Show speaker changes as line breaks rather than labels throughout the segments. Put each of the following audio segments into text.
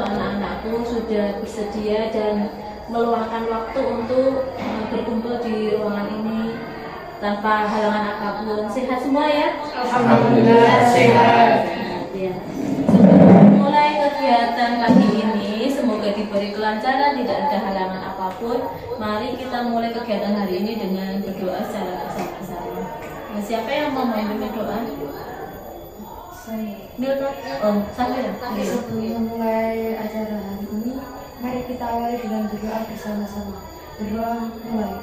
kalau anak-anakku sudah bersedia dan meluangkan waktu untuk berkumpul di ruangan ini tanpa halangan apapun. Sehat semua ya?
Alhamdulillah sehat.
Ya. Sebelum mulai kegiatan pagi ini, semoga diberi kelancaran, tidak ada halangan apapun. Mari kita mulai kegiatan hari ini dengan berdoa secara bersama-sama. Nah, siapa yang mau memimpin doa? Milka? Oh, Safira.
Sebelum memulai acara hari ini, mari kita awali dengan berdoa bersama-sama. Berdoa mulai.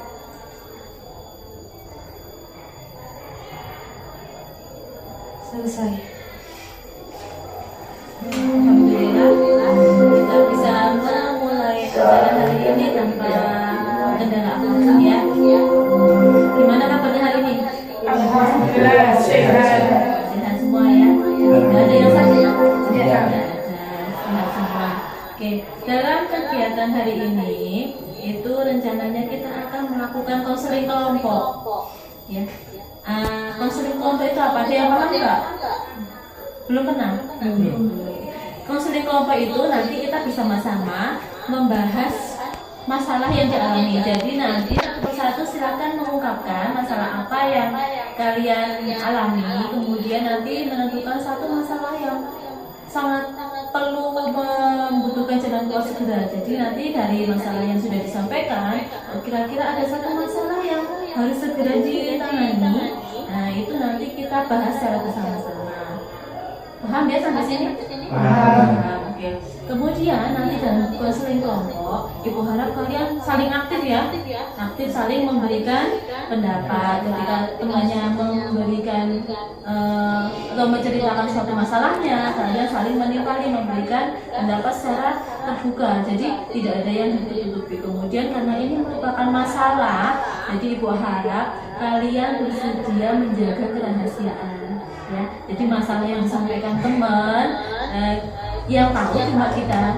Selesai.
Alhamdulillah kita bisa memulai acara hari ini tanpa kendala apapun ya. Gimana kabarnya hari ini?
Alhamdulillah sehat.
Sehat semua ya. Tidak ada yang sakit?
Tidak
ada. Sehat semua. Oke, dalam kegiatan hari ini itu rencananya kita akan melakukan konseling kelompok. Ya. Konseling kelompok itu apa? Ada yang paham nggak? Belum pernah? Belum. Konseling kelompok itu nanti kita bersama-sama membahas masalah yang dialami. Jadi nanti satu persatu silakan mengungkapkan masalah apa yang kalian alami. Kemudian nanti menentukan satu masalah yang sangat perlu membutuhkan jalan keluar segera. Jadi nanti dari masalah yang sudah disampaikan, kira-kira ada satu masalah yang harus segera ditangani. Nah itu nanti kita bahas secara bersama-sama. Paham ya sampai sini?
Paham.
Oke. Kemudian nanti dalam konseling kelompok, Ibu harap kalian saling aktif ya, aktif saling memberikan pendapat. Ketika temannya memberikan atau menceritakan suatu masalahnya, kalian saling menimpali memberikan pendapat secara terbuka. Jadi tidak ada yang ditutupi. Kemudian karena ini merupakan masalah, jadi Ibu harap kalian bersedia menjaga kerahasiaan. Ya, jadi masalah yang disampaikan teman yang tahu cuma kita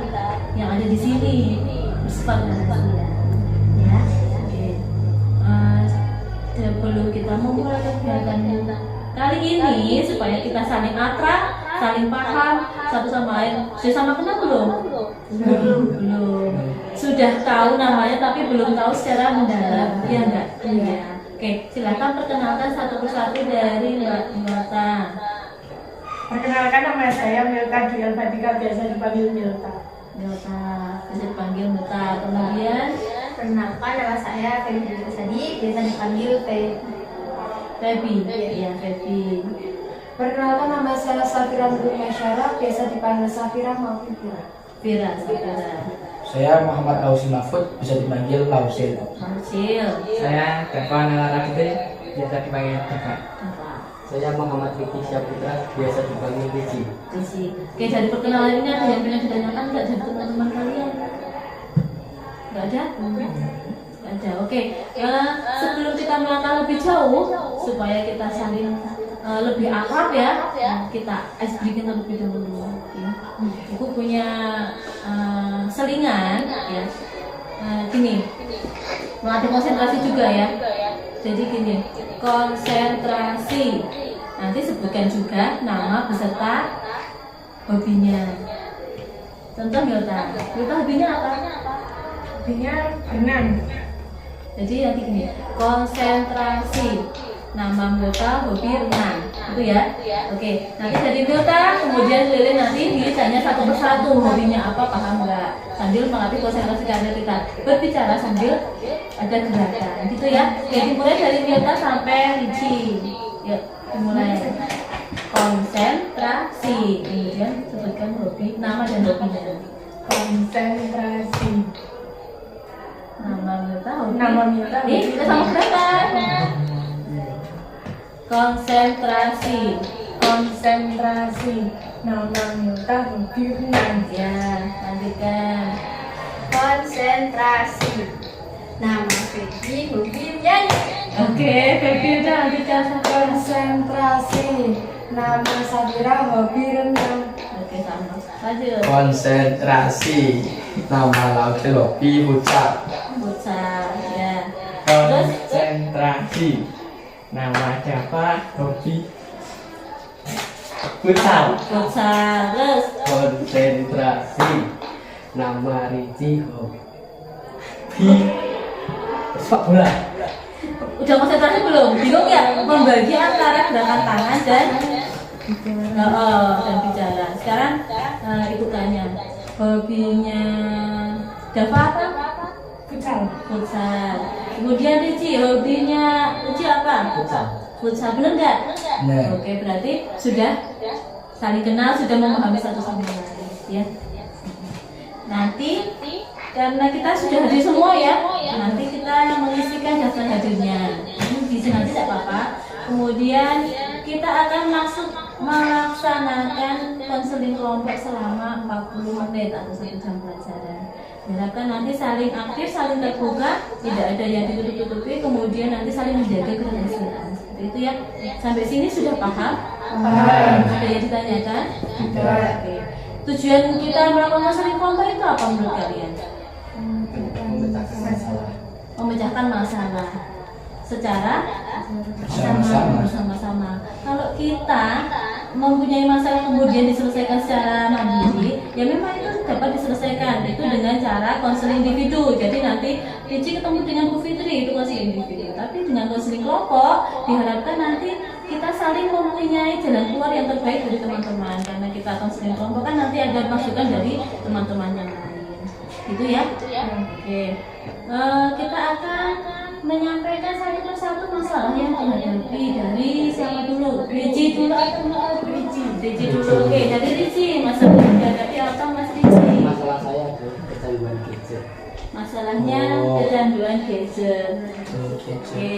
yang ada di sini bersifat rahasia. Ya, oke. Sebelum kita memulai kegiatan kali ini supaya kita saling akrab, saling paham satu sama lain. Sudah sama kenal belum? Belum. Sudah tahu namanya tapi belum tahu secara mendalam. Iya enggak? Iya. Oke, silakan perkenalkan satu persatu dari Mbak Milta.
Perkenalkan, nama saya Milta Dwi Al-Fatika, biasa dipanggil Milta.
Milta, bisa dipanggil Milta. Kemudian
Perkenalkan, nama saya Febri Sadi, biasa dipanggil
Febi. Iya, Febi.
Perkenalkan, nama saya Safira Nurul Masyara, biasa dipanggil Safira maupun Fira.
Fira, Safira.
Saya Muhammad Ausi Mahfud, bisa dipanggil Lausil.
Marcil.
Saya Devan Alarabde, biasa dipanggil Devan.
Apa?
Saya Muhammad Riki Syaputra, biasa dipanggil Riki.
Isi. Oke, dari perkenalan ini ada yang pengen ditanyakan nggak dari teman-teman kalian? Nggak ada? Nggak ada. Oke. Sebelum kita melangkah lebih jauh, supaya kita saling lebih akrab ya, kita ice breaking terlebih dahulu. Ya. Aku punya selingan, ya. Gini, melatih konsentrasi juga ya. Jadi gini, konsentrasi. Nanti sebutkan juga nama beserta hobinya. Contoh Milta, Milta hobinya apa?
Hobinya berenang.
Jadi nanti gini, konsentrasi. Nama Milta hobi renang, itu ya. Oke, nanti dari Milta, kemudian Lilin nanti ditanya satu persatu hobinya apa, paham nggak? Sambil melatih konsentrasi karena kita berbicara sambil ada gerakan, gitu ya. Jadi mulai dari Milta sampai Ricci. Yuk, dimulai. Konsentrasi, kemudian sebutkan hobi, nama dan hobinya.
Konsentrasi.
Nama Milta hobi.
Nama Milta hobi.
Kita sama gerakan. Konsentrasi.
Konsentrasi. Nama Milta hobi renang.
Ya, lanjutkan.
Konsentrasi. Nama Febri hobi menyanyi.
Oke, Febi udah lanjutkan.
Konsentrasi. Nama Safira hobi renang.
Oke, sama. Lanjut.
Konsentrasi. Nama Lausil hobi futsal.
Futsal, ya. Terus
Konsentrasi. Nama Java hobi futsal.
futsal, terus
Konsentrasi.
Nama Ricci hobi sepak bola.
Udah konsentrasi belum? Bingung ya? Membagi antara gerakan tangan dan dan bicara. Sekarang ibu tanya, hobinya Dava apa?
Futsal.
Futsal. Kemudian Ricci, hobinya Ricci apa?
Futsal.
Futsal, bener nggak?
Bener.
Oke, berarti sudah saling kenal, sudah memahami satu sama lain, ya. Nanti karena kita sudah hadir semua ya, nanti kita yang mengisikan daftar hadirnya. Bisa nanti tidak apa-apa. Kemudian kita akan melaksanakan konseling kelompok selama 40 menit atau 1 jam pelajaran. Diharapkan nanti saling aktif, saling terbuka, tidak ada yang ditutup-tutupi, kemudian nanti saling menjaga kerahasiaan. Seperti itu ya. Sampai sini sudah paham? Ada yang ditanyakan? Oke. Tujuan kita melakukan konseling kelompok itu apa menurut kalian?
Memecahkan masalah.
Memecahkan masalah secara bersama-sama. Kalau kita mempunyai masalah kemudian diselesaikan secara mandiri, ya memang itu dapat diselesaikan itu dengan cara konseling individu. Jadi nanti Ricci ketemu dengan Bu Fitri itu konseling individu. Tapi dengan konseling kelompok diharapkan nanti kita saling mempunyai jalan keluar yang terbaik dari teman-teman. Karena kita konseling kelompok kan nanti ada masukan dari teman-teman yang lain. Gitu ya? Oke. Kita akan menyampaikan satu persatu masalah yang dihadapi dari siapa dulu? Ricci dulu atau Ricci dulu. Oke, dari Ricci masalah yang dihadapi apa Mas Ricci?
Masalah saya adalah kecanduan gadget.
Masalahnya kecanduan gadget. Oke.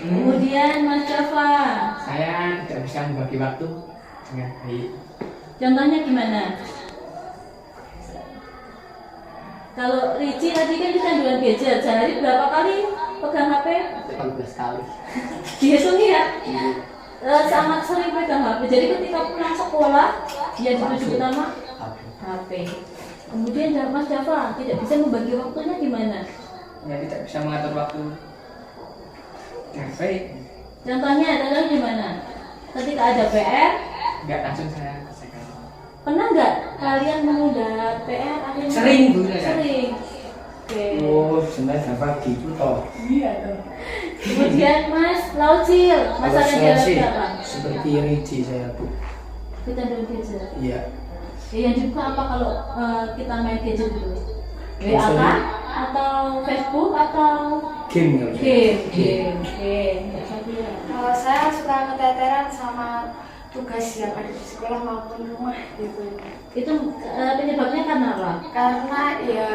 Kemudian Mas Dava,
Saya tidak bisa membagi waktu dengan baik.
contohnya gimana? Kalau Ricci tadi kan kecanduan gadget, sehari berapa kali pegang HP?
18 kali.
Dihitung ya? Sangat sering pegang HP. Jadi ketika pulang sekolah, dia dituju utama HP. Kemudian Mas Dava tidak bisa membagi waktunya gimana?
Ya tidak bisa mengatur waktu dengan baik.
Contohnya gimana? Ketika ada PR,
Enggak langsung saya selesaikan.
pernah nggak kalian menunda PR akhirnya?
Sering, Bu.
Sering. Oke.
Oh, sebenarnya dapat gitu toh.
Iya dong.
Kemudian Mas Laucil,
Kalau
masalahnya
saya
dia
sih
berapa?
seperti Ricci saya tuh.
Kita dulu gadget.
Iya.
Ya, yang dibuka apa kalau kita main gadget dulu? WA
Maksudnya?
kah? Atau Facebook atau
Game kalau saya.
game.
Kalau saya suka keteteran sama tugas yang ada di sekolah maupun rumah gitu.
Itu penyebabnya karena apa?
Karena ya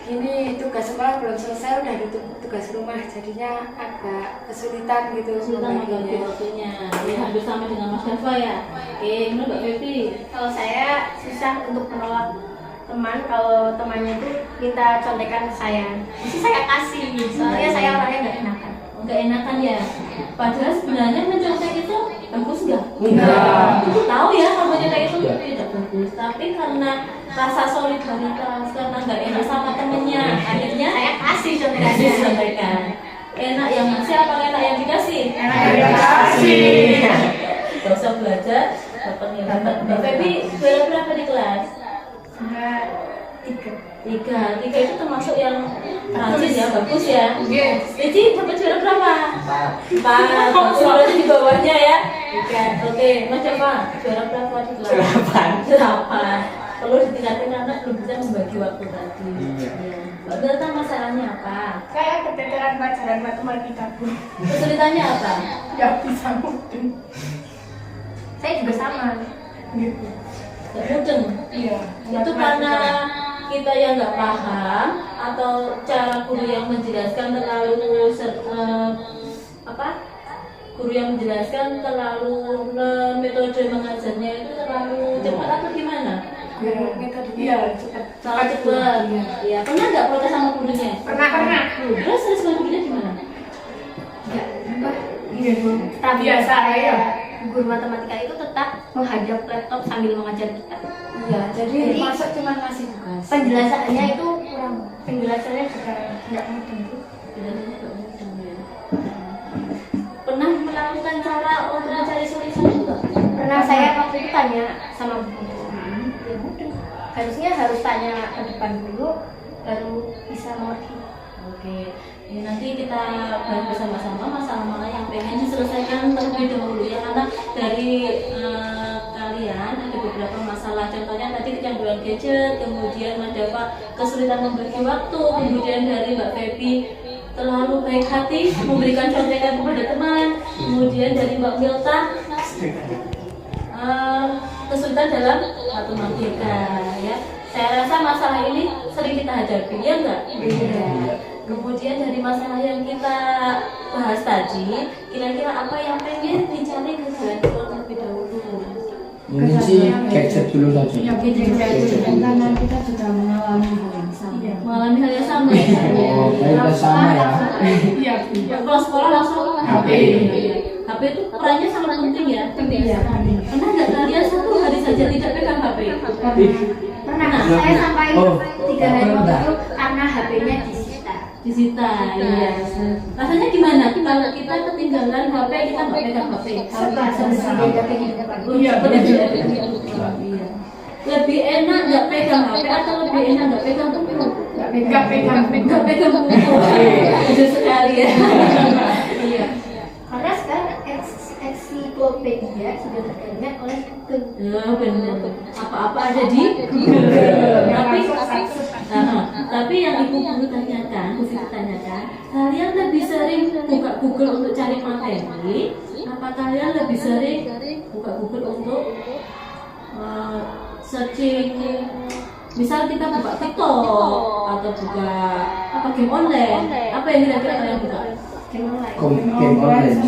ini tugas sekolah belum selesai udah ada tugas rumah, jadinya agak kesulitan gitu
Kesulitan membagi
membaginya.
waktunya. Ya, hampir sama dengan Mas Dava ya. Oke, gimana Mbak Febi?
Kalau saya susah untuk menolak teman kalau temannya itu minta contekan saya. Mesti saya kasih, soalnya saya orangnya nggak enakan.
Nggak enakan ya. Padahal sebenarnya mencontek itu bagus nggak?
Enggak.
Tahu ya kalau mencontek itu tidak bagus. Tapi karena rasa solidaritas, karena nggak enak sama temennya, akhirnya
Saya kasih
dikasih
contekannya.
contekan. Enak yang ngasih apa enak yang dikasih?
Enak yang dikasih.
Gak usah belajar, dapat nilai. Mbak Febi juara berapa di kelas? Tiga itu termasuk yang rajin ya, bagus ya. Jadi dapat juara berapa? 4. Soalnya di bawahnya ya. 3. Oke, Mas Dava, juara berapa di kelas? 8. Perlu ditingkatin karena belum bisa membagi waktu tadi.
Iya.
Mbak Delta masalahnya apa?
Saya keteteran pelajaran matematika pun.
Kesulitannya apa?
Ya bisa mudeng.
Saya juga sama.
Gitu.
Gak mudeng.
Iya.
Itu karena kita yang nggak paham atau cara guru yang menjelaskan terlalu guru yang menjelaskan terlalu metode mengajarnya itu terlalu cepat atau gimana?
Iya, cepat.
Terlalu cepat. Iya. Pernah nggak protes sama gurunya?
Pernah.
Terus respon gurunya gimana?
Iya, Bu.
Tapi
Biasa ya.
guru matematika itu tetap menghadap laptop sambil mengajar kita.
Iya, jadi masuk cuma ngasih tugas.
Penjelasannya itu kurang. Penjelasannya juga nggak mudah.
Biasanya nggak mudeng ya. Pernah melakukan cara untuk mencari solusi juga?
Pernah saya waktu itu tanya sama bu guru.
Ya mudeng.
harusnya harus tanya ke depan dulu baru bisa mengerti.
Oke, ya, nanti kita bahas bersama-sama masalah mana yang pengen diselesaikan terlebih dahulu ya, karena dari kalian ada beberapa masalah, contohnya tadi kecanduan gadget, kemudian ada Pak kesulitan membagi waktu, kemudian dari Mbak Feby terlalu baik hati memberikan contekan kepada teman, kemudian dari Mbak Milta kesulitan dalam matematika ya. Saya rasa masalah ini sering kita hadapi, ya enggak? Iya. Kemudian dari masalah yang kita bahas tadi, kira-kira apa yang pengen dicari kejuan terlebih dahulu?
Mungkin sih gadget dulu saja.
Ya,
Karena kita juga mengalami hal yang sama.
Mengalami hal yang sama ya?
Oh, kita sama ya.
Iya.
Kalau sekolah langsung
HP.
HP itu perannya sangat penting ya?
Iya.
Pernah nggak kalian satu hari saja tidak pegang HP?
Pernah, saya sampai
Oh,
3 hari
pernah.
waktu itu karena HP-nya disita.
Disita, iya. Rasanya gimana? Kalau kita ketinggalan HP, kita nggak pegang HP.
Iya,
Iya. Lebih enak nggak pegang HP atau lebih enak nggak pegang buku?
Nggak pegang.
Nggak pegang buku. Itu sekali ya. Iya.
Karena sekarang ensiklopedia sudah tergantikan oleh Google.
Ya benar. Apa-apa ada di Google. Tapi yang ibu guru tanyakan, kalian lebih sering buka Google untuk cari materi, apa kalian lebih sering buka Google untuk searching? Misal kita buka TikTok atau buka game online, apa yang kira-kira kalian buka?
Game online.
Game online.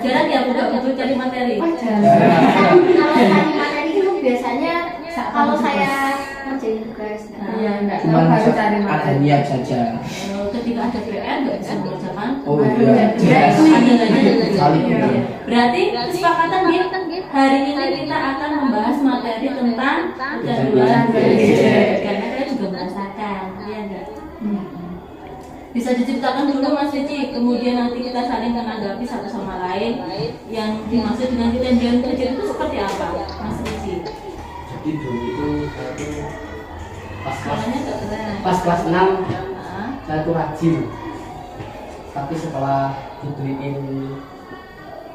Jarang ya buka Google cari materi.
Kalau cari materi itu biasanya kalau saya ngerjain tugas.
Iya, enggak tahu
Cuman
harus cari
ada
materi.
niat saja.
Ketika ada PR nggak bisa mengerjakan.
Oh iya.
Jelas.
Saling
Iya.
benar.
Berarti kesepakatan dia hari ini kita akan membahas materi tentang kecanduan gadget karena kita juga merasakan, ya enggak? Bisa diceritakan dulu Mas Cici, kemudian nanti kita saling menanggapi satu sama lain. Yang dimaksud dengan kecanduan gadget itu seperti apa, Mas Cici?
Jadi dulu itu saya tuh
Soalnya nggak keren.
pas kelas 6
Nah,
saya tuh rajin, tapi setelah dibeliin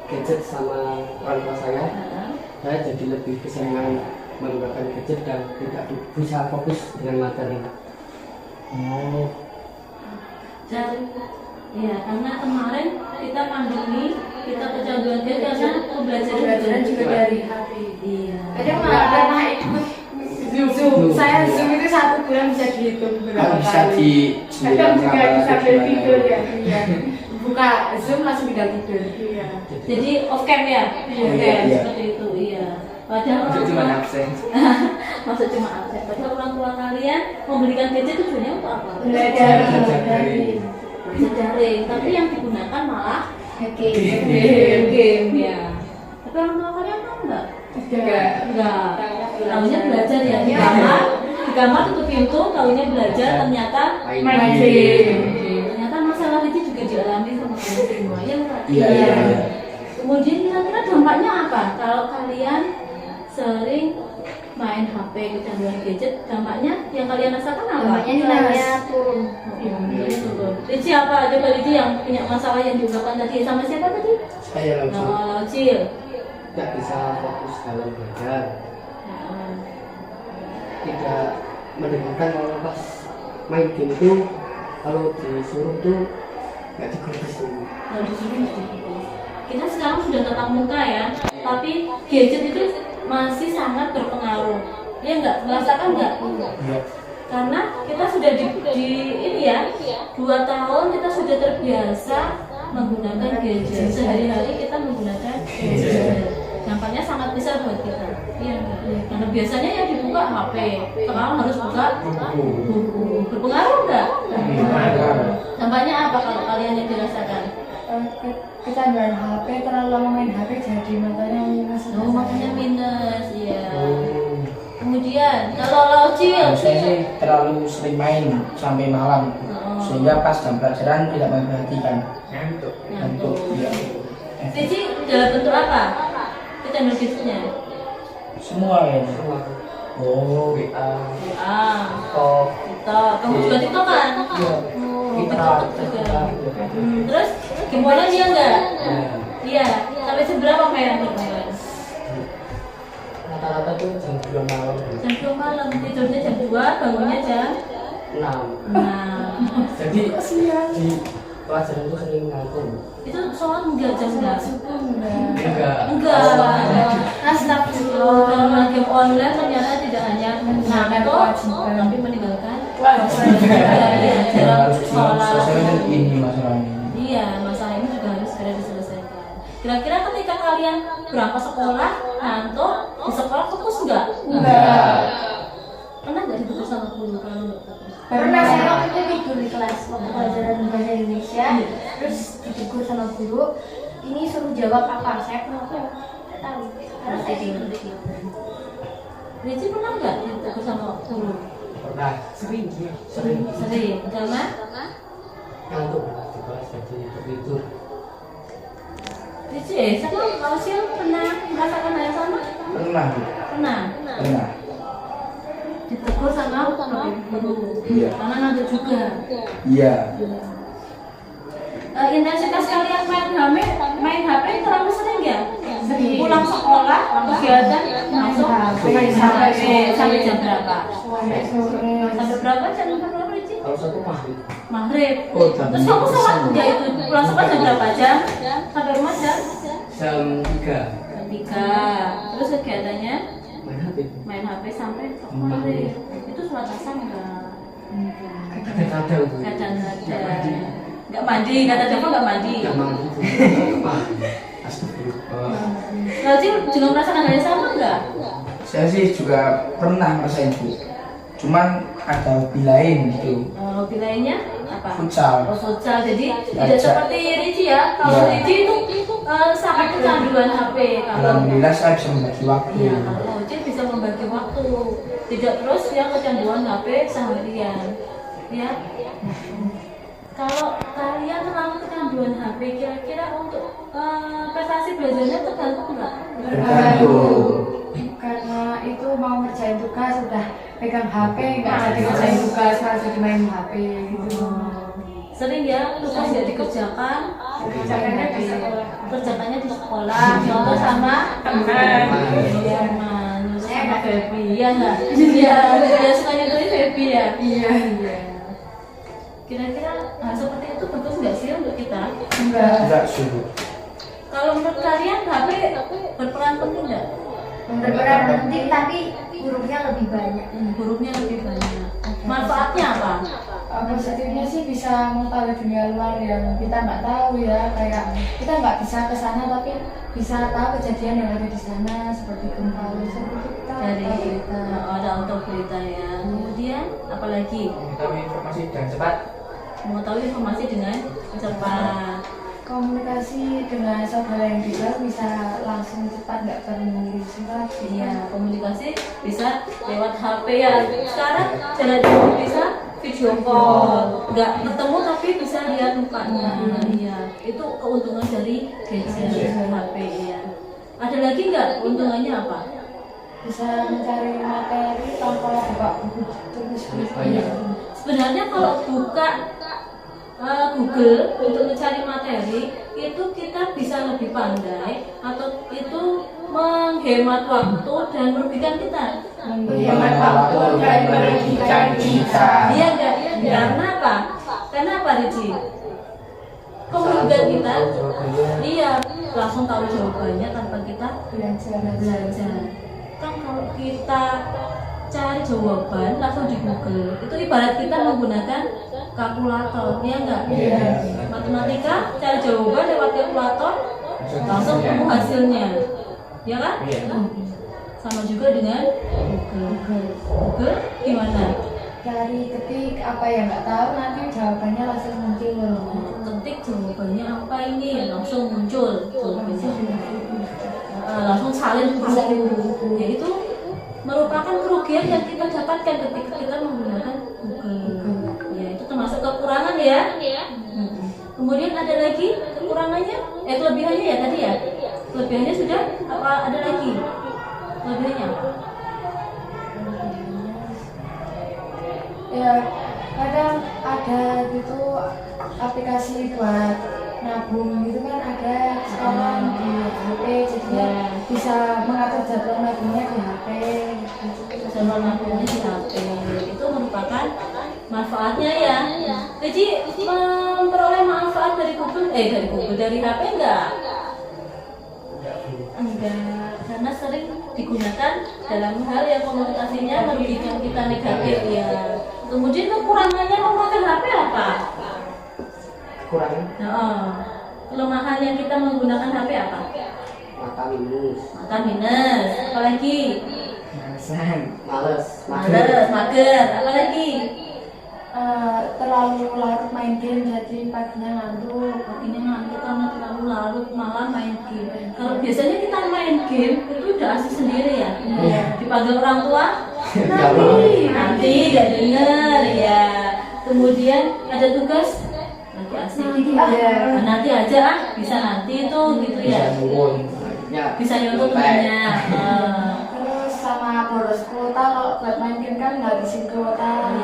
gadget sama orang tua saya jadi lebih keseringan menggunakan gadget dan tidak bisa fokus dengan materi.
Oh,
dan ya karena kemarin kita pandemi, kita kecanduan gadget karena pembelajaran juga dari HP. Iya.
Kadang malah pernah ikut Zoom. Saya Zoom itu 1 bulan bisa dihitung berapa
bisa
kali.
Kadang juga bisa tidur ya.
Iya. Buka Zoom langsung pindah tidur.
Iya.
Jadi off cam ya, off
Iya,
cam
iya.
seperti itu, iya. Padahal orang
Cuma
tua,
absen.
maksud cuma absen. Padahal orang tua kalian membelikan gadget tujuannya untuk apa?
Belajar.
Bisa daring, tapi yang digunakan malah
Game.
game ya. Tapi orang tua kalian tahu nggak? Enggak. Tahunya belajar ya di kamar tutup pintu, tahunya belajar ternyata
Main game.
Ternyata masalah itu juga dialami sama kalian semua ya Mbak?
iya iya. Iya.
Kemudian kira-kira dampaknya apa kalau kalian sering main HP, kecanduan gadget? Dampaknya yang kalian rasakan apa?
Namanya nilainya turun.
Nilainya turun. Lici apa? Coba Lici yang punya masalah yang diungkapkan tadi sama siapa tadi?
Saya langsung.
Laucil.
Tidak bisa fokus dalam belajar, tidak mendengarkan kalau pas main game itu kalau disuruh tuh nggak digubris dulu.
Kita sekarang sudah tatap muka ya, tapi gadget itu masih sangat berpengaruh. Ya enggak? Merasakan enggak?
Iya.
Karena kita sudah di ini ya, 2 tahun kita sudah terbiasa menggunakan gadget. Sehari-hari kita menggunakan gadget. Dampaknya sangat besar buat kita. Iya enggak? Karena biasanya yang dibuka HP, sekarang harus buka buku. Berpengaruh enggak? Dampaknya apa kalau kalian yang dirasakan?
Kecanduan HP, terlalu lama main HP jadi matanya minus.
Oh, makanya minus, ya. Kemudian kalau Laucil,
Saya sih terlalu sering main sampai malam, sehingga pas jam pelajaran tidak memperhatikan.
Ngantuk.
Ngantuk. Iya.
Cici dalam bentuk apa? Kecanduan gadgetnya.
Semua ya.
Oh, WA, TikTok,
Kamu juga TikTok kan?
iya,
TikTok juga. Terus game online dia enggak? Iya. Sampai jam berapa main game online?
rata-rata tuh jam 2 malam,
Jam 2 malam, tidurnya jam 2, bangunnya jam
6.
6.
Jadi di pelajaran tuh sering ngantuk.
Itu sholat enggak jam berapa?
Enggak.
Enggak. Karena game online ternyata tidak hanya ngantuk, tapi meninggalkan iya, jarang
harus
sholat.
selesaikan ini masalahnya.
Iya, masalah ini juga harus segera diselesaikan. Kira-kira ketika kalian berangkat sekolah, ngantuk, di sekolah fokus enggak?
Enggak.
Pernah nggak ditegur sama guru kalau nggak fokus?
Pernah saya waktu itu tidur di kelas waktu pelajaran bahasa Indonesia, terus ditegur sama guru, ini suruh jawab apa? Saya kenapa? Nggak tahu. Karena saya tidur.
Reci pernah nggak ditegur sama guru?
Pernah, sering.
Sering. Karena
Ngantuk di kelas jadi tidur.
Reci, sama kalau sih pernah merasakan hal yang sama?
Pernah, Bu.
Pernah.
Pernah.
Ditegur sama guru.
Iya.
Karena ngantuk juga.
Iya.
Intensitas kalian main HP terlalu sering ya? Sering. Pulang sekolah, kegiatan langsung sampai jam berapa? Sampai berapa? Jam berapa Reci?
Kalau satu maghrib,
Maghrib.
Oh,
Terus kamu sholat enggak itu? Pulang sekolah jam berapa? Jam? Sampai rumah jam?
jam 3
Jam 3. Terus kegiatannya
main HP.
main HP sampai maghrib. Itu sholat asar enggak?
Kadang-kadang tuh.
Kadang-kadang. Enggak mandi, kata Joko enggak mandi.
Enggak mandi. Astagfirullah.
Berarti juga merasakan hal yang sama enggak?
Saya sih juga pernah ngerasain, Bu. Cuman ada hobi lain gitu.
Hobi lainnya apa?
Futsal.
Oh, futsal. Jadi tidak
Ajak.
seperti Ricci ya. Kalau
Iya.
Ricci itu sangat kecanduan HP. Kalau
Alhamdulillah saya bisa membagi waktu.
iya, kalau Ricci bisa membagi waktu. Tidak terus yang kecanduan HP seharian. Ya. Kalau kalian terlalu kecanduan HP, kira-kira untuk prestasi belajarnya tergantung nggak?
Tergantung.
Karena itu mau ngerjain tugas udah pegang HP, nggak jadi ngerjain tugas malah jadi main HP gitu.
Sering ya tugas nggak dikerjakan,
Kerjakannya di sekolah.
kerjakannya di sekolah, contoh sama teman, sama baby, ya nggak? Iya, dia suka nyontohin baby ya.
Iya.
Kira-kira hal seperti itu bagus nggak sih untuk kita?
Enggak sulit.
Kalau menurut kalian HP berperan penting nggak?
Berperan penting tapi buruknya lebih banyak.
Buruknya lebih banyak. Manfaatnya apa?
Positifnya sih bisa mengetahui dunia luar yang kita nggak tahu ya, kayak kita nggak bisa ke sana tapi bisa tahu kejadian yang ada di sana seperti gempa seperti kita
Dari
tahu berita.
ada untuk berita ya. Kemudian apalagi?
Mengetahui informasi dengan cepat.
Mengetahui informasi dengan cepat.
Komunikasi dengan saudara yang di jauh bisa langsung cepat, nggak perlu mengirim surat.
Iya, komunikasi bisa lewat HP ya. Sekarang jalan jauh bisa video call, nggak ketemu tapi bisa lihat mukanya. Iya, itu keuntungan dari gadget HP ya. Ada lagi nggak keuntungannya apa?
Bisa mencari materi tanpa buka buku tulis
Iya. Sebenarnya kalau buka Google untuk mencari materi itu kita bisa lebih pandai atau itu menghemat waktu dan merugikan kita.
Menghemat waktu dan merugikan kita.
Iya enggak? Karena apa? Karena apa Ricci? Kemudian kita iya langsung tahu jawabannya tanpa kita belajar. Kan kalau kita cari jawaban langsung di Google itu ibarat kita menggunakan kalkulator, ya enggak?
Iya.
Matematika cari jawaban lewat kalkulator langsung ketemu hasilnya, ya kan? Sama juga dengan Google gimana?
cari ketik apa yang nggak tahu nanti jawabannya langsung muncul.
Ketik jawabannya apa ini langsung muncul jawabannya. Langsung salin dulu. Ya itu merupakan kerugian yang kita dapatkan ketika kita menggunakan Google. Ya itu termasuk kekurangan ya. Kemudian ada lagi kekurangannya, kelebihannya ya tadi ya. Kelebihannya sudah apa ada lagi? Kelebihannya?
Ya kadang ada gitu aplikasi buat nabung gitu kan, ada sekarang di HP, jadinya bisa mengatur jadwal nabungnya di HP.
Jadwal nabungnya di HP itu merupakan manfaatnya ya. Jadi memperoleh manfaat dari dari HP enggak, karena sering digunakan dalam hal yang konotasinya merugikan kita negatif ya. Kemudian kekurangannya memakai HP apa?
Kurang
Kelemahan yang kita menggunakan HP apa?
mata minus,
Apalagi?
males,
Mager, apalagi?
Terlalu larut main game jadi paginya ngantuk.
Karena terlalu larut malam main game. Kalau biasanya kita main game itu udah asik sendiri ya. Dipanggil orang tua, nanti gak denger ya. Kemudian ada tugas, nanti asik. Nanti aja bisa nanti itu gitu ya. Bisa nyontoh temennya.
Terus sama boros kuota, kalau buat main game kan ngabisin kuota.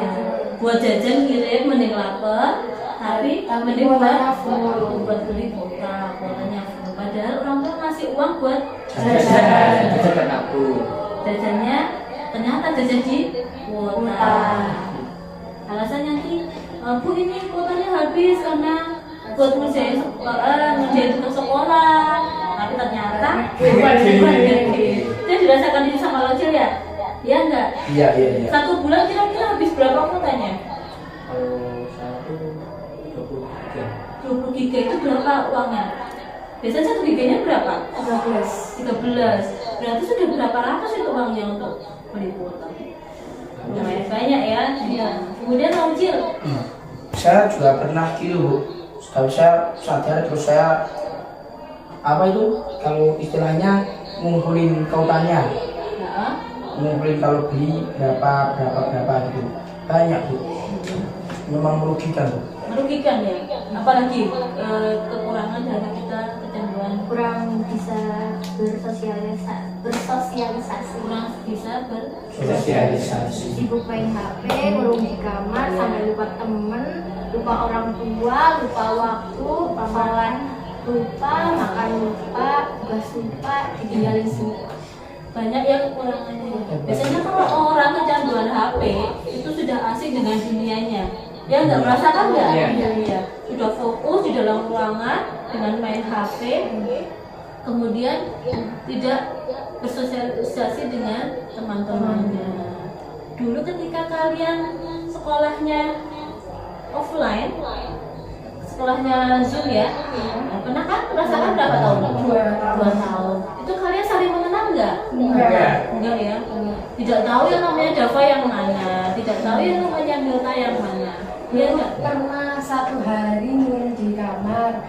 Buat jajan kirim mending lapar, tapi mending buat beli kuotanya full. Padahal orang tua ngasih uang buat jajannya, ternyata jajan di kuota. Alasannya nanti, Bu ini kuotanya habis karena buat ngerjain tugas sekolah, tapi ternyata bukan gitu. Itu dirasakan ini sama Locil ya? Iya enggak?
Iya.
Satu bulan kira-kira habis berapa kuotanya?
Kalau satu
20 giga itu berapa uangnya? Biasanya 1 giganya berapa? 13. Berarti sudah berapa ratus itu uangnya untuk beli kuota? Lumayan banyak ya. Kemudian Locil,
Saya juga pernah gitu Bu. Setelah saya sadar terus saya kalau istilahnya ngumpulin kuotanya, ngumpulin kalau beli berapa gitu, banyak Bu. Memang merugikan Bu.
Merugikan ya. Apalagi kekurangan dari kita kecanduan,
kurang bisa bersosialisasi, sibuk main HP, ngurung di kamar sampai lupa temen, lupa orang tua, lupa waktu, amalan lupa, makan lupa, tugas lupa, ditinggalin semua.
banyak yang kekurangannya. Biasanya kalau orang kecanduan HP itu sudah asik dengan dunianya, ya nggak merasakan nggak? Iya. Sudah fokus di dalam ruangan dengan main HP, kemudian tidak bersosialisasi dengan teman-temannya. Dulu ketika kalian sekolahnya offline, sekolahnya Zoom ya, pernah kan merasakan berapa tahun? 2 tahun. Itu kalian saling mengenal nggak? Enggak ya. Tidak tahu yang namanya Dava yang mana, tidak tahu yang namanya Milta yang mana. Iya enggak?
Pernah 1 hari ngurung di kamar,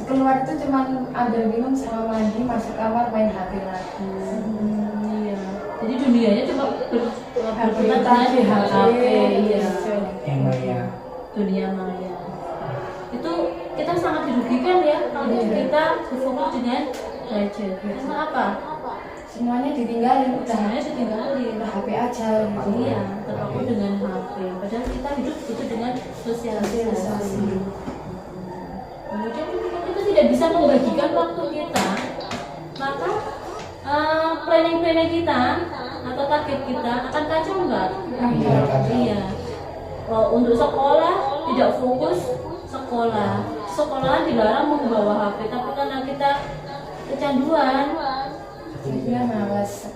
keluar itu cuma ambil minum sama mandi, masuk kamar main HP lagi.
Iya. Jadi dunianya cuma berputar di HP. Iya.
Maya.
Dunia maya. Itu kita sangat dirugikan ya kalau kita berfokus dengan gadget. Karena apa?
Semuanya ditinggalin,
Semuanya ditinggalin.
HP aja.
Iya, terpaku dengan HP. Padahal kita hidup itu dengan sosialisasi. Kemudian ketika kita tidak bisa membagikan waktu kita, maka planning kita atau target kita akan kacau enggak? Iya. Untuk sekolah tidak fokus sekolah dilarang membawa HP, tapi karena kita kecanduan
Jadinya malas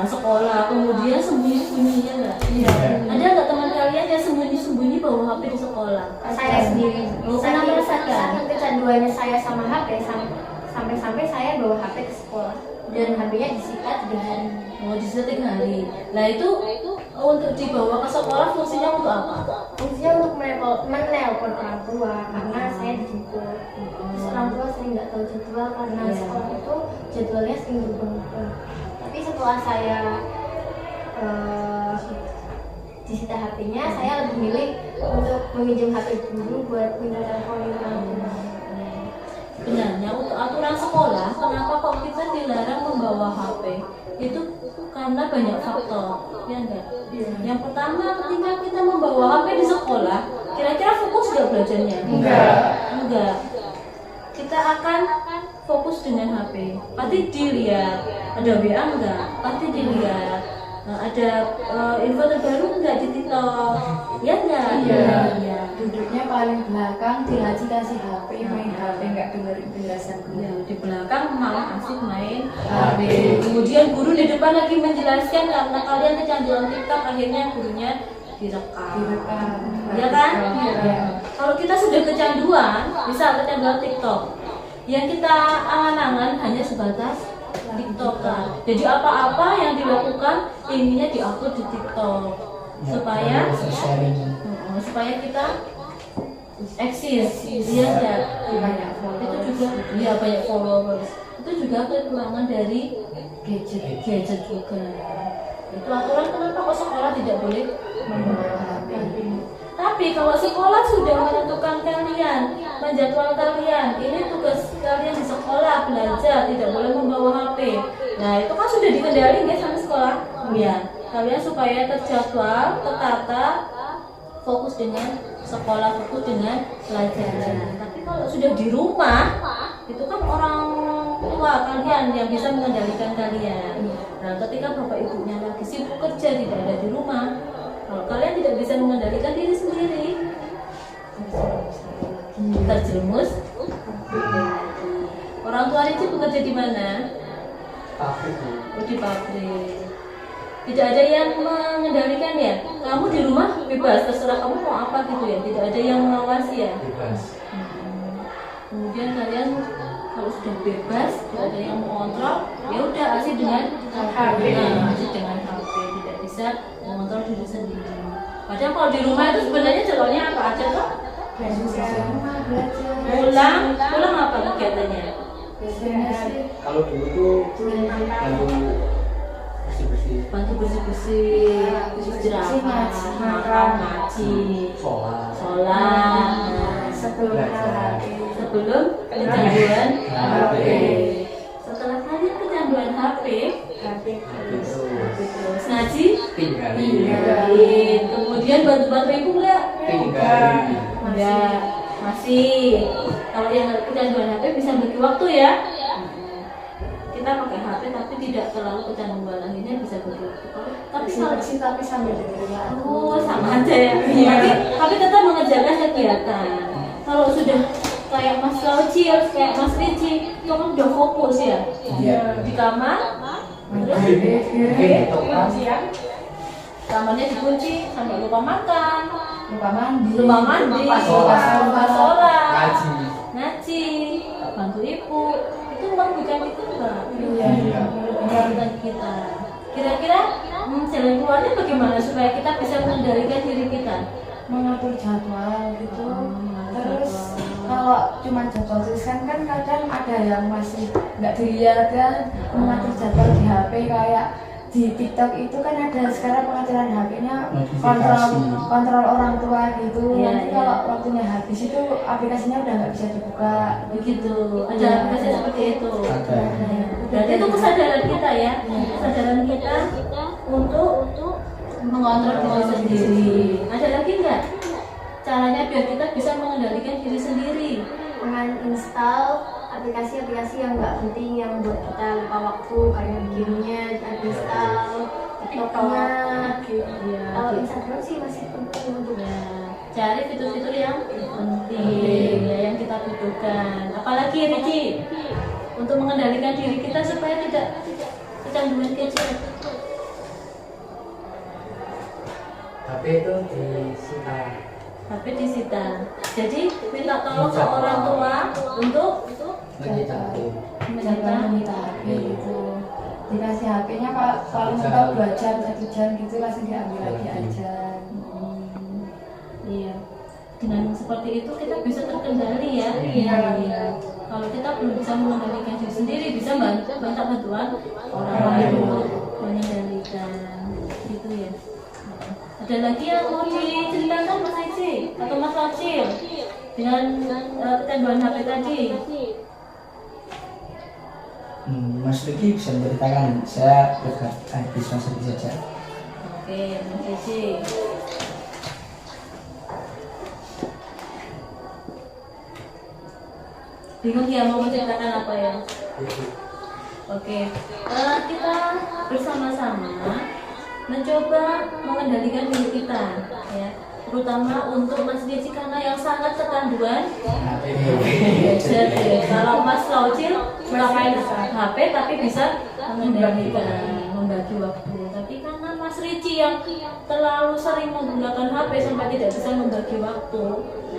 sekolah, kemudian sembunyi-sembunyi ya enggak? Iya. Ada nggak teman kalian yang sembunyi-sembunyi bawa HP di sekolah?
Saya sendiri.
Pernah merasakan?
Saking kecanduannya saya sama HP sampai saya bawa HP ke sekolah dan HP-nya disita 3 hari.
Disita 3 hari. Nah itu untuk dibawa ke sekolah fungsinya untuk apa?
Fungsinya untuk menelpon orang tua karena saya dijemput. Terus orang tua sering nggak tahu jadwal karena sekolah itu jadwalnya sering berubah-ubah. Tapi setelah saya disita HP-nya, saya lebih milih untuk meminjam HP dulu buat minta teleponin orang tua.
Sebenarnya untuk aturan sekolah, kenapa kok kita dilarang membawa HP? Itu karena banyak faktor, ya enggak? Yang pertama, ketika kita membawa HP sekolah, kira-kira fokus nggak belajarnya? Enggak. Kita akan fokus dengan HP. Pasti dilihat, ada WA enggak? Pasti dilihat. Ada info terbaru enggak di TikTok? Ya enggak?
Iya. Duduknya paling belakang, dikasih HP, main HP, nggak dengerin penjelasan guru.
Ya, di belakang malah asik main HP. Kemudian guru di depan lagi menjelaskan karena kalian kecanduan TikTok, akhirnya gurunya direkam. Ya kan?
Iya.
Kalau kita sudah kecanduan, misal kecanduan TikTok, yang kita angan-angan hanya sebatas TikTok kan. Jadi apa-apa yang dilakukan ininya diupload di TikTok supaya kita eksis, iya enggak? Itu juga, iya banyak followers. Itu juga kekurangan dari gadget juga. Itu aturan kenapa kok sekolah tidak boleh membawa HP. Tapi kalau sekolah sudah menentukan kalian, menjadwal kalian, ini tugas kalian di sekolah belajar, tidak boleh membawa HP. Nah itu kan sudah dikendalikan ya sama sekolah. Ya, kalian supaya terjadwal, tertata, fokus dengan sekolah, fokus dengan pelajaran. Tapi kalau sudah di rumah, itu kan orang tua kalian yang bisa mengendalikan kalian. Nah, ketika bapak ibunya lagi sibuk kerja, tidak ada di rumah, kalau kalian tidak bisa mengendalikan diri sendiri, terjerumus. Orang tua Ricci bekerja di mana? Di pabrik. Tidak ada yang mengendalikan ya. Kamu di rumah bebas, terserah kamu mau apa gitu ya. Tidak ada yang mengawasi ya. Kemudian kalian kalau sudah bebas, tidak ada yang mengontrol, ya udah asik dengan HP. Asik dengan HP, tidak bisa mengontrol diri sendiri. Padahal kalau di rumah itu sebenarnya jadwalnya apa aja tuh? Pulang apa kegiatannya?
Kalau dulu tuh
bantu bersih-bersih, istirahat, makan, ngaji, sholat, sebelum kecanduan HP. Setelah kalian kecanduan HP, terus ngaji, tinggalin. Kemudian bantu-bantu ibu nggak? Enggak, masih. Kalau yang kecanduan HP bisa bagi waktu ya. Kita pakai HP tapi tidak terlalu kecanduan, akhirnya bisa bagi waktu. Tapi sambil dengerin. Oh, sama aja ya. Tapi tetap mengerjakan kegiatan. Kalau sudah kayak Mas Laucil, kayak Mas Ricci, itu kan udah fokus ya. Di kamar, terus kamarnya dikunci sampai lupa makan, lupa mandi, lupa sholat, ngaji, bantu ibu. Itu bukan itu enggak. Kegiatan kita. Kira-kira jalan keluarnya bagaimana supaya kita bisa mengendalikan diri kita?
Mengatur jadwal gitu. Terus kalau cuma jadwal tulisan kan kadang ada yang masih nggak dilihat kan, mengatur jadwal di HP kayak di TikTok itu kan ada sekarang pengaturan HP-nya, kontrol orang tua gitu. Nanti kalau waktunya habis itu aplikasinya udah nggak bisa dibuka
begitu. Ada aplikasi seperti itu. Berarti itu kesadaran kita ya, kesadaran kita untuk mengontrol diri sendiri. Ada lagi nggak caranya biar kita bisa mengendalikan diri sendiri?
Menginstal aplikasi-aplikasi yang nggak penting yang buat kita lupa waktu, kayak game-nya uninstall, TikTok-nya. Kalau Instagram sih masih penting untuk
cari fitur-fitur yang penting ya, yang kita butuhkan. Apalagi Ricci untuk mengendalikan diri kita supaya tidak kecanduan gadget.
HP itu disita.
HP disita. Jadi minta tolong ke orang tua untuk menyita
HP gitu. Dikasih HP-nya kalau mentok 2 jam, 1 jam gitu langsung diambil lagi aja.
Iya. Dengan seperti itu kita bisa terkendali ya. Iya. Kalau kita belum bisa mengendalikan diri sendiri, bisa minta bantuan orang lain untuk mengendalikan. Gitu ya. Ada lagi yang mau diceritakan Mas Ricci atau Mas Laucil dengan kecanduan HP tadi?
Mas Ricci bisa menceritakan, saya habis Mas Ricci saja.
Oke, Mas Ricci. Bingung ya mau menceritakan apa ya? Oke, kita bersama-sama mencoba mengendalikan diri kita, ya, terutama untuk Mas Deci karena yang sangat kecanduan gadget. Kalau Mas Laucil memakai HP tapi bisa mengendalikan, membagi waktu. Tapi karena Mas Ricci yang terlalu sering menggunakan HP sampai tidak bisa membagi waktu.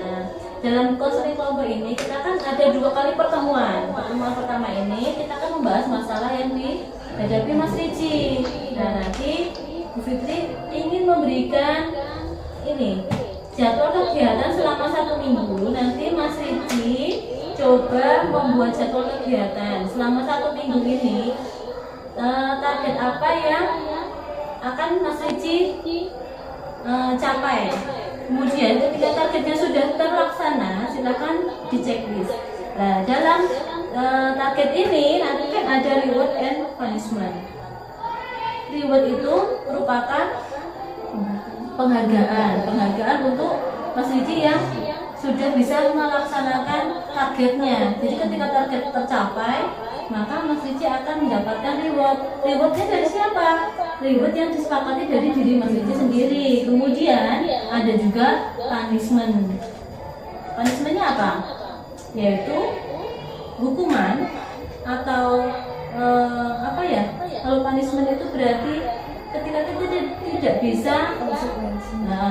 Nah, dalam konseling kelompok ini kita kan ada 2 kali pertemuan. Pertemuan pertama ini kita akan membahas masalah yang dihadapi Mas Ricci. Nah, nanti Bu Fitri ingin memberikan ini jadwal kegiatan selama 1 minggu. Nanti Mas Ricci coba membuat jadwal kegiatan selama 1 minggu ini. Target apa yang akan Mas Ricci capai? Kemudian ketika targetnya sudah terlaksana, silakan di checklist. Nah, dalam target ini nanti kan ada reward and punishment. Reward itu merupakan penghargaan untuk Mas Ricci yang sudah bisa melaksanakan targetnya. Jadi ketika target tercapai, maka Mas Ricci akan mendapatkan reward. Rewardnya dari siapa? Reward yang disepakati dari diri Mas Ricci sendiri. Kemudian ada juga punishment. Punishmentnya apa? Yaitu hukuman atau apa ya? Kalau punishment itu berarti ketika kita tidak bisa,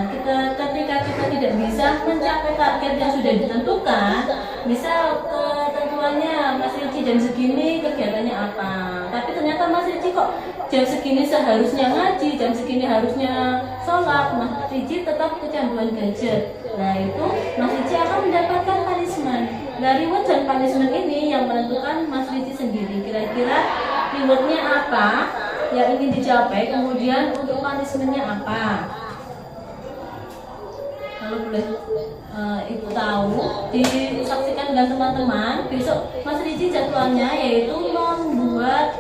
ketika kita tidak bisa mencapai target yang sudah ditentukan, misal ketentuannya Mas Ricci jam segini kegiatannya apa, tapi ternyata Mas Ricci kok jam segini seharusnya ngaji, jam segini harusnya sholat, Mas Ricci tetap kecanduan gadget. Nah, itu Mas Ricci akan mendapatkan punishment. Nah, reward dan punishment ini yang menentukan Mas Ricci sendiri. Kira-kira rewardnya apa yang ingin dicapai, kemudian untuk punishmentnya apa. Kalau boleh Ibu tahu, disaksikan dengan teman-teman. Besok Mas Ricci jadwalnya yaitu membuat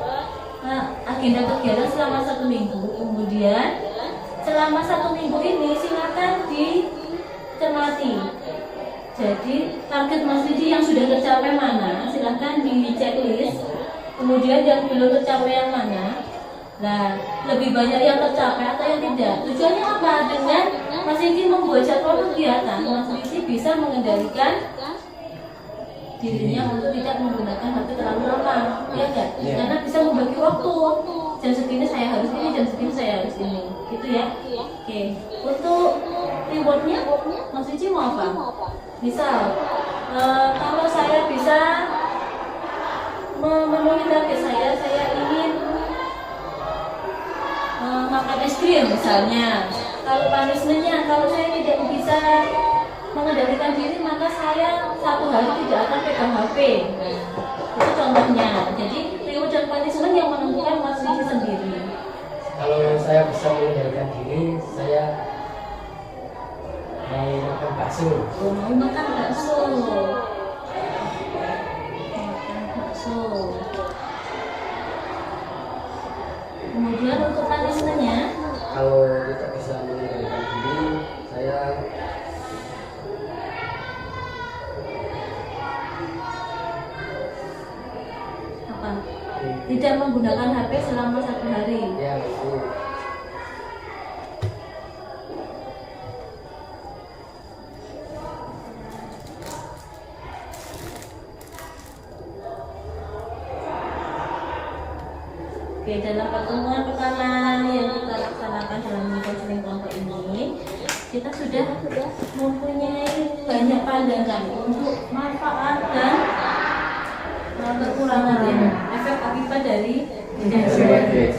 agenda kegiatan selama 1 minggu. Kemudian selama 1 minggu ini silakan dicermati. Jadi target Mas Ricci yang sudah tercapai mana, silakan di checklist. Kemudian yang belum tercapai yang mana. Nah, lebih banyak yang tercapai atau yang tidak. Tujuannya apa? Dengan Mas Ricci membuat jadwal kegiatan, Mas Ricci bisa mengendalikan dirinya untuk tidak menggunakan HP terlalu lama, ya kan? Karena bisa membagi waktu. Jam segini saya harus ini, jam segini saya harus ini, gitu ya. Oke. Untuk rewardnya, Mas Ricci mau apa? Misal, kalau saya bisa memenuhi target saya ingin makan es krim misalnya. Kalau punishmentnya, kalau saya tidak bisa mengendalikan diri, maka saya 1 hari tidak akan pegang HP. Itu contohnya. Jadi reward dan punishment yang menentukan Mas Ricci sendiri.
Kalau saya bisa mengendalikan diri, saya mau makan bakso.
Mau makan bakso. Kemudian untuk punishmentnya,
Kalau tidak bisa mengendalikan diri, saya
apa? Tidak menggunakan HP selama 1 hari.
ya itu.
Oke, dalam pertemuan pertama yang kita laksanakan dalam konseling kelompok ini, kita sudah mempunyai banyak pandangan untuk manfaat dan kekurangan efek akibat dari gadget.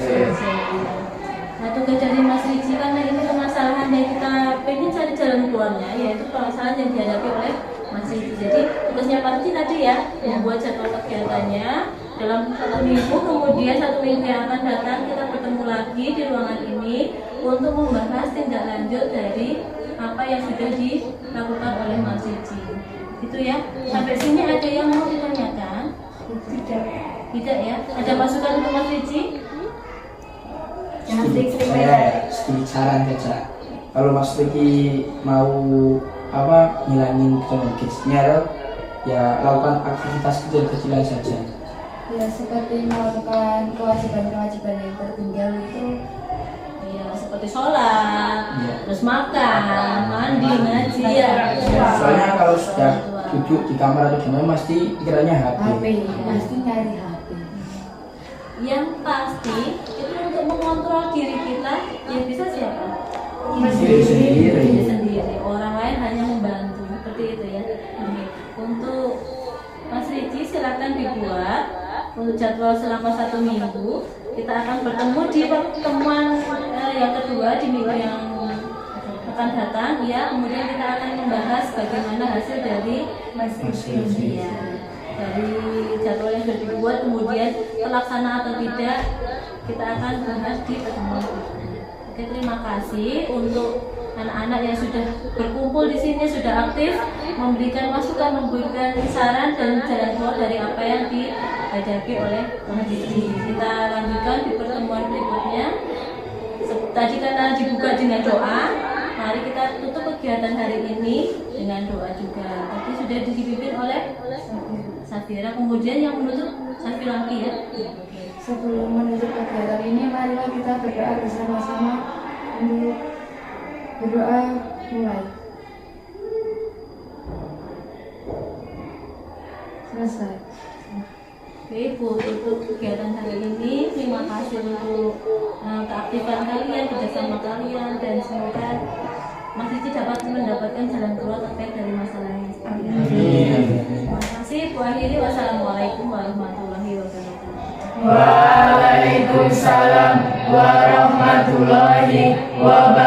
Nah, tugas dari Mas Ricci karena ini permasalahan yang kita pengen cari jalan keluarnya, yaitu permasalahan yang dihadapi oleh Mas Ricci. Jadi tugasnya Pak Ricci tadi ya, membuat jadwal kegiatannya dalam 1 minggu, kemudian 1 minggu yang akan datang kita bertemu lagi di ruangan ini untuk membahas tindak lanjut dari apa yang sudah dilakukan oleh Mas Ricci. Itu ya. Sampai sini ada yang mau ditanyakan? Tidak ya. Ada masukan untuk Mas Ricci?
Saya sedikit saran saja. Kalau Mas Ricci mau ngilangin kecanduan gadgetnya, ya lakukan aktivitas kecil-kecilan saja.
Ya seperti melakukan kewajiban-kewajiban yang tertinggal itu.
Ya, seperti sholat,
Iya.
terus makan, mandi, ngaji ya.
Soalnya kalau sudah duduk di kamar atau di mana pasti pikirannya HP.
HP, pasti nyari HP.
Yang pasti itu untuk mengontrol diri kita yang bisa siapa?
Diri sendiri.
Diri sendiri. Orang lain hanya membantu seperti itu ya. Untuk Mas Riji silakan dibuat untuk jadwal selama 1 minggu. Kita akan bertemu di pertemuan yang kedua di minggu yang akan datang ya. Kemudian kita akan membahas bagaimana hasil dari
Mas Riji.
ya, dari jadwal yang sudah dibuat, kemudian terlaksana atau tidak kita akan bahas di pertemuan berikutnya. Oke, terima kasih untuk anak-anak yang sudah berkumpul di sini, sudah aktif memberikan masukan, memberikan saran dan jalan keluar dari apa yang dihadapi oleh Mas Riji. Kita lanjutkan di pertemuan berikutnya. Tadi karena dibuka dengan doa, mari kita tutup kegiatan hari ini dengan doa juga. Tadi sudah dipimpin oleh Safira, kemudian yang menutup Safira lagi ya.
Sebelum menutup kegiatan ini, marilah kita berdoa bersama-sama. Untuk berdoa mulai. Selesai.
Oke, Bu, untuk kegiatan hari ini terima kasih untuk keaktifan kalian, kerjasama kalian, dan semoga Mas Riji dapat mendapatkan jalan keluar terkait dari masalah ini. Terima kasih. Bu akhiri, wassalamualaikum warahmatullahi wabarakatuh.
Waalaikumsalam warahmatullahi wabarakatuh.